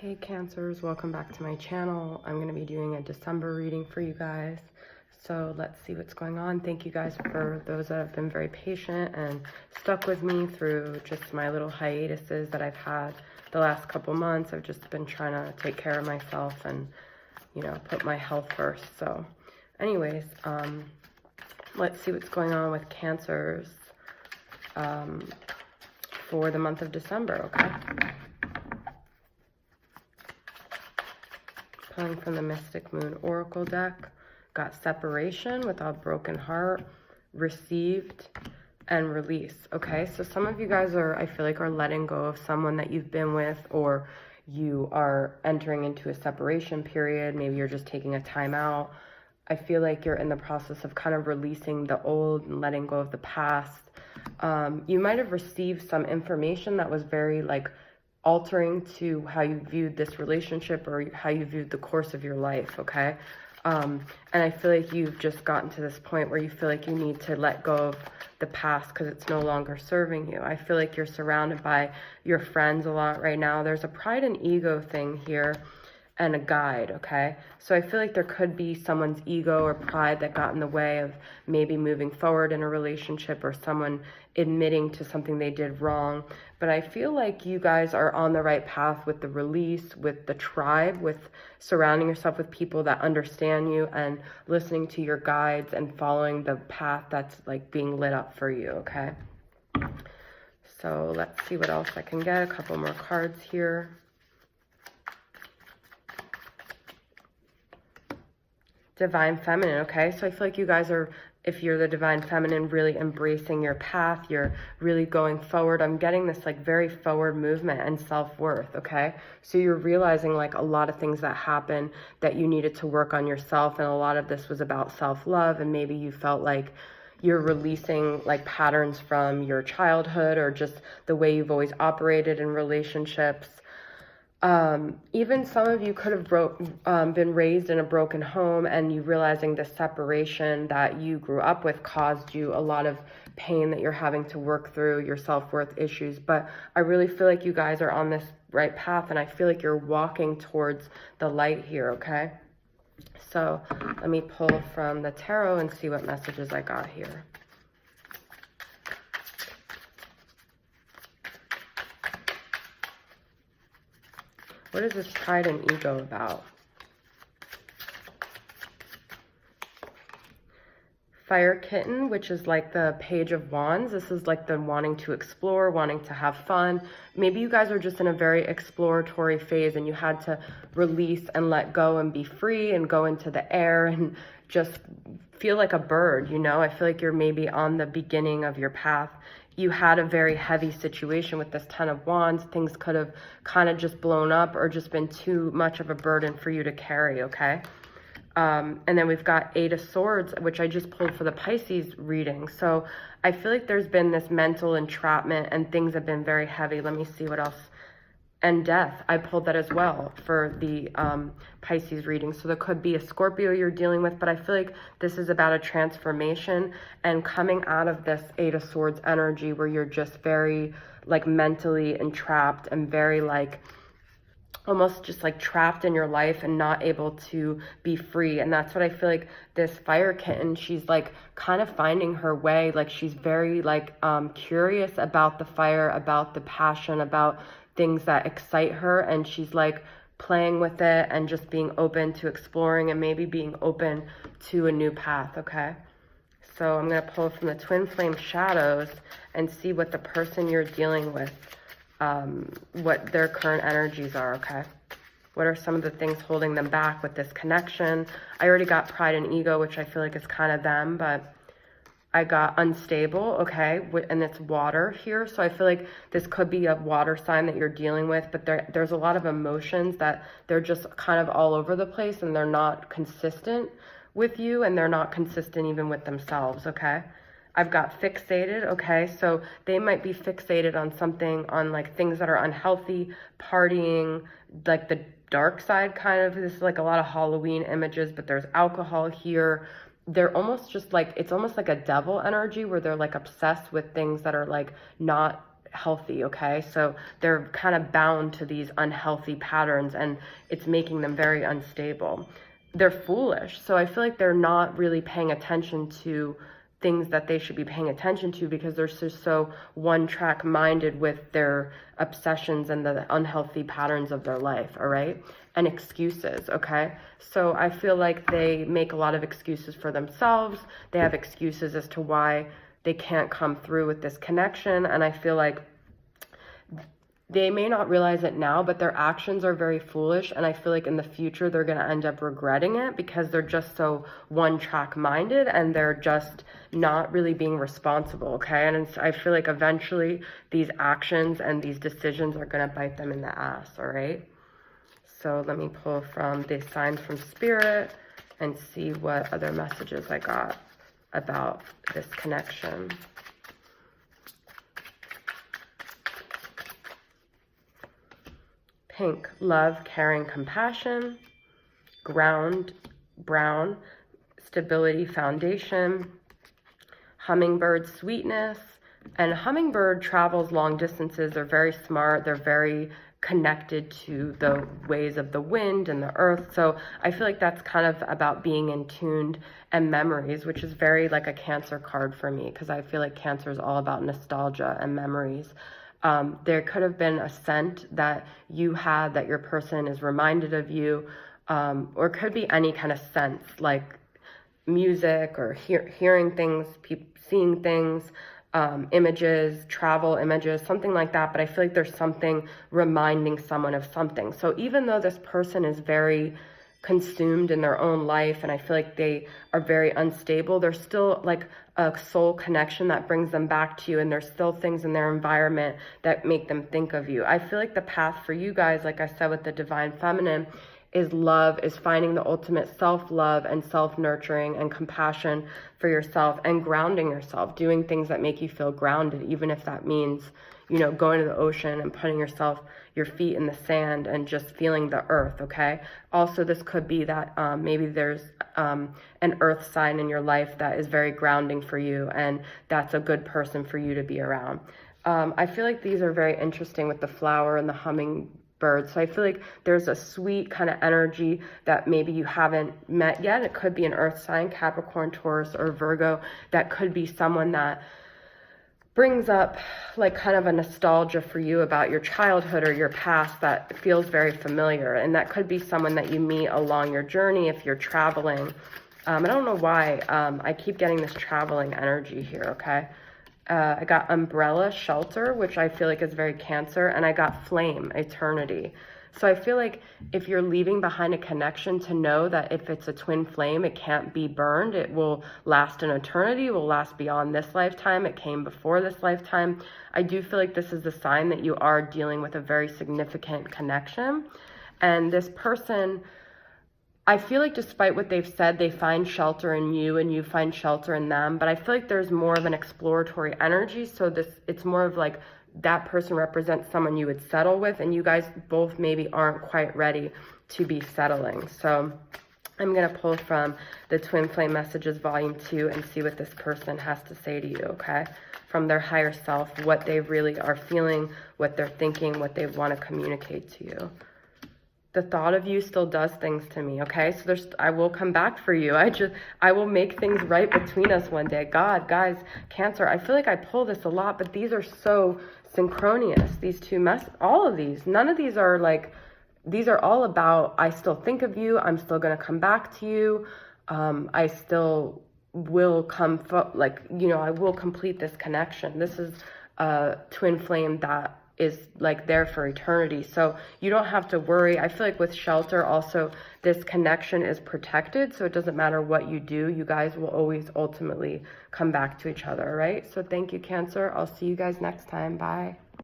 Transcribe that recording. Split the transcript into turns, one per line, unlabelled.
Hey Cancers, welcome back to my channel. I'm going to be doing a December reading for you guys. So let's see what's going on. Thank you guys for those that have been very patient and stuck with me through just my little hiatuses that I've had the last couple months. I've just been trying to take care of myself and, you know, put my health first. So anyways, let's see what's going on with Cancers for the month of December, okay? Pulling from the Mystic Moon Oracle deck, got separation without a broken heart, received, and release. Okay, so some of you guys are, I feel like, are letting go of someone that you've been with, or you are entering into a separation period. Maybe you're just taking a time out. I feel like you're in the process of kind of releasing the old and letting go of the past. You might have received some information that was very altering to how you viewed this relationship or how you viewed the course of your life, okay? And I feel like you've just gotten to this point where you feel like you need to let go of the past because it's no longer serving you. I feel like you're surrounded by your friends a lot right now. There's a pride and ego thing here and a guide, okay? So I feel like there could be someone's ego or pride that got in the way of maybe moving forward in a relationship, or someone admitting to something they did wrong. But I feel like you guys are on the right path with the release, with the tribe, with surrounding yourself with people that understand you and listening to your guides and following the path that's being lit up for you, okay? So let's see what else I can get. A couple more cards here. Divine Feminine, okay? So I feel like you guys are, if you're the Divine Feminine, really embracing your path. You're really going forward. I'm getting this very forward movement and self-worth, okay? So you're realizing a lot of things that happen that you needed to work on yourself, and a lot of this was about self-love, and maybe you felt like you're releasing patterns from your childhood or just the way you've always operated in relationships. Even some of you could have been raised in a broken home, and you realizing the separation that you grew up with caused you a lot of pain that you're having to work through, your self-worth issues. But I really feel like you guys are on this right path, and I feel like you're walking towards the light here, okay? So let me pull from the tarot and see what messages I got here. What is this pride and ego about? Fire Kitten, which is the Page of Wands. This is the wanting to explore, wanting to have fun. Maybe you guys are just in a very exploratory phase and you had to release and let go and be free and go into the air and just feel like a bird, you know? I feel like you're maybe on the beginning of your path. You had a very heavy situation with this Ten of Wands. Things could have kind of just blown up or just been too much of a burden for you to carry, okay? And then we've got Eight of Swords, which I just pulled for the Pisces reading. So I feel like there's been this mental entrapment and things have been very heavy. Let me see what else. And Death, I pulled that as well for the Pisces reading. So there could be a Scorpio you're dealing with, but I feel like this is about a transformation and coming out of this Eight of Swords energy where you're just very mentally entrapped and very almost just trapped in your life and not able to be free. And that's what I feel like this Fire Kitten, she's kind of finding her way. She's very curious about the fire, about the passion, about things that excite her, and she's playing with it and just being open to exploring and maybe being open to a new path, okay? So I'm going to pull from the Twin Flame Shadows and see what the person you're dealing with, what their current energies are, okay? What are some of the things holding them back with this connection? I already got Pride and Ego, which I feel like is kind of them, but I got Unstable, okay, and it's water here. So I feel like this could be a water sign that you're dealing with, but there's a lot of emotions that they're just kind of all over the place and they're not consistent with you, and they're not consistent even with themselves, okay? I've got Fixated, okay? So they might be fixated on something, on things that are unhealthy, partying, the dark side kind of. This is a lot of Halloween images, but there's alcohol here. They're almost just it's almost like a devil energy where they're obsessed with things that are not healthy, okay? So they're kind of bound to these unhealthy patterns, and it's making them very unstable. They're foolish. So I feel like they're not really paying attention to things that they should be paying attention to, because they're just so one-track minded with their obsessions and the unhealthy patterns of their life, all right? And excuses, okay? So I feel like they make a lot of excuses for themselves. They have excuses as to why they can't come through with this connection. And I feel like they may not realize it now, but their actions are very foolish. And I feel like in the future, they're going to end up regretting it, because they're just so one-track minded, and they're just not really being responsible, okay? And I feel like eventually these actions and these decisions are going to bite them in the ass, all right? So let me pull from the signs from Spirit and see what other messages I got about this connection. Pink, love, caring, compassion. Ground, brown, stability, foundation. Hummingbird, sweetness. And hummingbird travels long distances. They're very smart. They're very connected to the ways of the wind and the earth. So I feel like that's kind of about being in tuned and memories, which is very like a Cancer card for me, because I feel like Cancer is all about nostalgia and memories. There could have been a scent that you had that your person is reminded of you, or it could be any kind of sense, like music or hearing things, seeing things, images, travel images, something like that. But I feel like there's something reminding someone of something. So even though this person is very consumed in their own life, and I feel like they are very unstable, there's still like a soul connection that brings them back to you, and there's still things in their environment that make them think of you. I feel like the path for you guys, like I said with the Divine Feminine, is love, is finding the ultimate self-love and self-nurturing and compassion for yourself, and grounding yourself, doing things that make you feel grounded, even if that means, you know, going to the ocean and putting your feet in the sand and just feeling the earth, okay? Also, this could be that maybe there's an earth sign in your life that is very grounding for you, and that's a good person for you to be around. I feel like these are very interesting with the flower and the hummingbird. So I feel like there's a sweet kind of energy that maybe you haven't met yet. It could be an earth sign, Capricorn, Taurus, or Virgo. That could be someone that brings up like kind of a nostalgia for you about your childhood or your past that feels very familiar. And that could be someone that you meet along your journey if you're traveling. I don't know why I keep getting this traveling energy here, okay? I got umbrella, shelter, which I feel like is very Cancer, and I got flame, eternity. So I feel like if you're leaving behind a connection, to know that if it's a twin flame, it can't be burned. It will last an eternity, will last beyond this lifetime. It came before this lifetime. I do feel like this is the sign that you are dealing with a very significant connection. And this person, I feel like despite what they've said, they find shelter in you and you find shelter in them. But I feel like there's more of an exploratory energy. So it's more of like that person represents someone you would settle with, and you guys both maybe aren't quite ready to be settling. So I'm going to pull from the Twin Flame Messages Volume 2 and see what this person has to say to you, okay? From their higher self, what they really are feeling, what they're thinking, what they want to communicate to you. The thought of you still does things to me, okay? So I will come back for you. I will make things right between us one day. God, guys, Cancer, I feel like I pull this a lot, but these are so synchronous, these two all of these. None of these are like, these are all about, I still think of you. I'm still going to come back to you. I still will I will complete this connection. This is a twin flame that is like there for eternity. So you don't have to worry. I feel like with shelter also, this connection is protected. So it doesn't matter what you do, you guys will always ultimately come back to each other, right? So thank you, Cancer. I'll see you guys next time. Bye.